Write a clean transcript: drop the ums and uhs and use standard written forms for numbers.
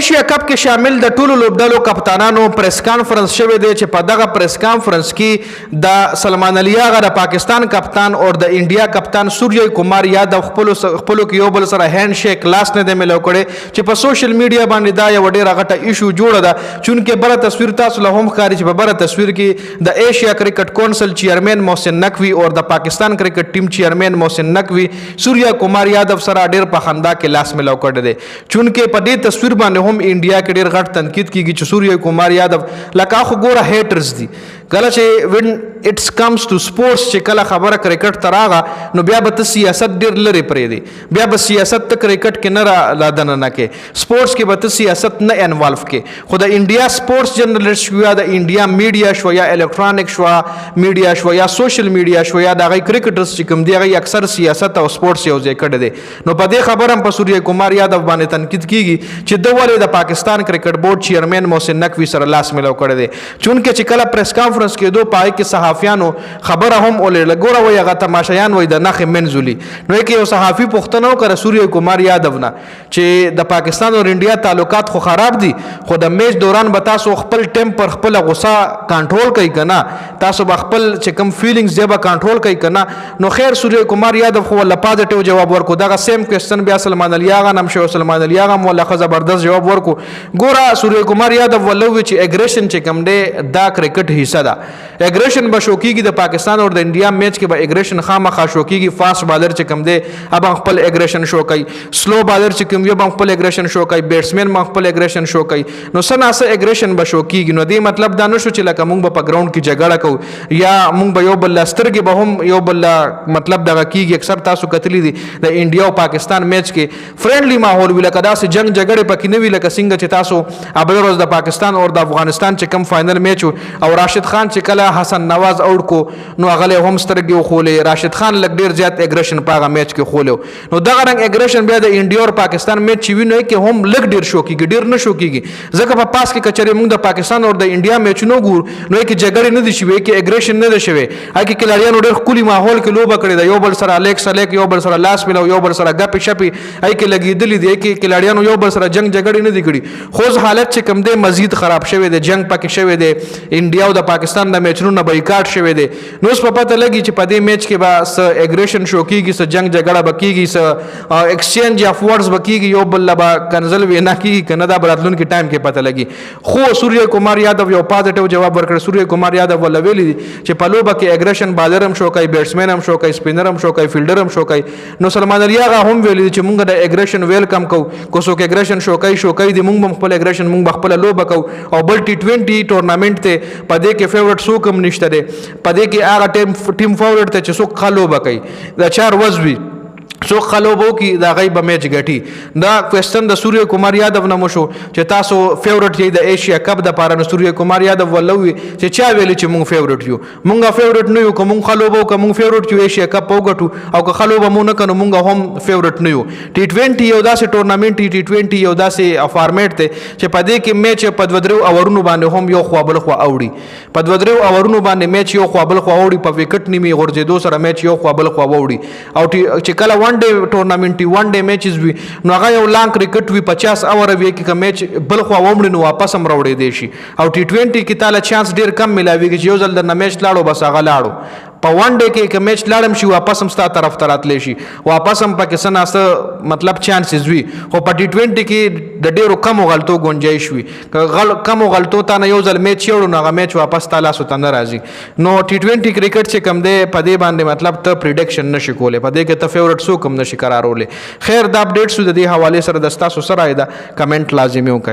ایشیا کپ کې شامل د ټولو لوبډلو کپتانانو پریس کانفرنس شوی دی چې په دغه پریس کانفرنس کې د سلمان علي اغا د پاکستان کپتان او د انډیا کپتان سوریه کمار یادو خپلو کې یو بل سره هند شیک لاس نه دی ملو کړی چې په سوشل میډیا باندې دا یو ډېره غټه ایشو جوړه ده چونکې بره تصویر تاسو له هم ښکاري چې په بره تصویر کې د ایشیا کرکټ کونسل چیئرمین محسن نقوي او د پاکستان کرکټ ټیم چیئرمین محسن نقوي سوریه کمار یادو سره ډېر په خندا کې لاس ملو کړی دی چونکې په دې تصویر باندې هم انډیا کې ډېر غټ تنقید کیږي چې سوریه کمار یادو لکه خو ګوره هیټرز دي کله چې وین اټس کمز ټو سپورټس چې کله خبره کرکټ ته راغه نو بیا به ته سیاست ډېر لرې پرېږدي بیا به سیاست ته کرکټ کې نه را دننه نه کې سپورټس کې به ته سیاست نه انوالو کې خو د انډیا سپورټس جرنلسټ شو یا د انډیا میډیا شو یا الکترونیک شو میډیا شو یا سوشل میډیا شو یا د هغې کرکټرز چې کوم دي هغې اکثر سیاست او سپورټس یو ځای کړی دی نو په دې خبره هم په سوریه کمار یادو باندې تنقید کیږي چې ده ولې د پاکستان کرکټ بورډ چیئرمین محسن نقوي سره لاس ملو کړی دی چونکې چې کله پریس کانفرنس کېدو په هغې کې صحافیانو خبره هم ولرله ګوره وایي هغه تماشایان وایي د نښې منځولي نو یې کې یو صحافي پوښتنه وکړه سوریه کمار یادو نه چې د پاکستان او انډیا تعلقات خو خراب دي خو د میچ دوران به تاسو خپل ټیمپر خپله غصه کنټرول کوئ که نه تاسو به خپل چې کوم فیلینګز دی به کنټرول کوئ که نه نو خیر سوریه کمار یادو خو ولله پازیټیو جواب ورکړو دغه سیم کوېسچن بیا سلمان علي اغا نه هم شوی سلمان علي اغا هم ولله ښه زبردست جواب ورکړو ګوره سوریه کمار یادو ولله ووایي چې اګریشن چې کوم دی دا کرکټ حصه ده اګریشن به شو کېږي د پاکستان او د انډیا میچ کې به اګریشن خامخا شو کېږي فاسټ بالر چې کوم دی اب هم خپل اګریشن شو کوي سلو بالر چې کوم وي به هم خپل اګریشن شو کوي بیټسمین به خپل اګریشن شو کوي نو څه ناڅه اګریشن به شو کېږي نو دې مطلب دا نه شو چې لکه موږ به په ګراونډ کې جګړه کوو یا موږ به یو بل سترګې به هم یو بل مطلب دغه کېږي اکثر تاسو کتلی دي د انډیا او پاکستان میچ کې فرینډلی ماحول وي لکه داسې جنګ جګړې پکې نه وي لکه څنګه چې تاسو بله ورځ د پاکستان او د افغانستان چې کوم فاینل میچ او راشد خان چې کله حسن نواز اوټ کو نو هغه هم سترګې وخولې راشد خان لږ ډېر زیات اګریشن په هغه میچ کې خولو نو دغه رنګ اګریشن بیا د انډیا او پاکستان میچ چې وي نو کې هم لږ ډېر شو کېږي ډېر نه شو کېږي ځکه په پاس کې که چېرې موږ د پاکستان او د انډیا میچونه ګورو نو کې جګړې نه دي شوې کې اګریشن نه ده شوی هغه کې کلاړیانو ډېر ښکلي ماحول کې لوبه کړې ده یو بل سره لیک یو بل سره لاس ملو یو بل سره ګپې شپې هغه کې لګېدلي دي کې کلاړیانو یو بل سره جنګ جګړې نه دي کړي خو حالت چې کوم دی مزید خراب شوی دی جنګ پکې شوی دی انډیا او د پاکستان د میچونو بایکاټ شوی دی نو اوس په پته لګي چې په دې میچ کې به څه اګریشن شو کېږي څه جنګ جګړه به کېږي څه ایکسچینج اف ورډز به کېږي یو بل به کنزل وینا کېږي که نه دا به راتلونکي ټایم کې پته لګي خو سوریه کمار یادو یو پازیټیو جواب ورکړی سوریه کمار یادو ولله ویلي دي چې په لوبه کې اګریشن بالر هم شو کوي بیټسمین هم شو کوي سپینر هم شو کوي فیلډر هم شو کوي نو سلمان علي اغا هم ویلي دي چې موږ د اګریشن ویلکم کوو که څوک اګریشن شو کوي دي موږ هم خپل اګریشن موږ به خپله لوبه کوو او بل T20 ټورنامنټ ته په دې کې فیورټ څوک هم نشته دی په دې کې هغه ټیم فیورټ ته چې څوک ښه لوبه کوي د 4 وزوي څوک ښه لوبه وکړي د هغوی به میچ ګټي دا کوېسچن د سوریه کمار یادو نه وشو چې تاسو فیورټ یې د ایشیا کپ دپاره نو سوریه کمار یادو ولله ووایي چې چا ویلي چې موږ فیورټ یو موږ فیورټ نه یو که موږ ښه لوبه وکړو موږ فیورټ یو ایشیا کپ وګټو او که ښه لوبه مو نه کړو موږ هم فیورټ نه یو T20 یو داسې ټورنامنټ T20 یو داسې فارمیټ دی چې په دې کې میچ په 2-3 اورونو باندې هم یو خوا بل خوا اوړي په 2-3 اورونو باندې میچ یو خوا بل خوا اوړي په وکټ نیمې غورځېدو سره میچ یو خوا بل خوا اوړي او چې کله ون ډے ټورنامنټ ون ډے میچز وي نو هغه یو لانګ کرکټ وي 50 اوره وي کې میچ بل خوا ومړي نو واپس هم راوړی دی شي او T20 کې تعالی چانس ډیر کم ملاويږي چې یو ځل د میچ لاړو بس هغه لاړو په ون ډے کې میچ لاړم شي واپس هم ستا طرف ته راتلی شي واپس هم پکې څه ناڅه مطلب چانسز وي خو په T20 کې د ډیرو کمو غلطو گنجایش وي کمو غلطو ته نه یو ځل میچ یوړو نو هغه میچ واپس تا لاسو ته نه راځي نو T20 کرکټ چې کم دی په دې باندې مطلب ته پریډکشن نشي کولی په دې کې ته فیورټ څوک هم نشي قرارولې خیر دا اپډیټ شو د دې حوالې سره د ستاسو سره دا کمنټ لازمي وکړئ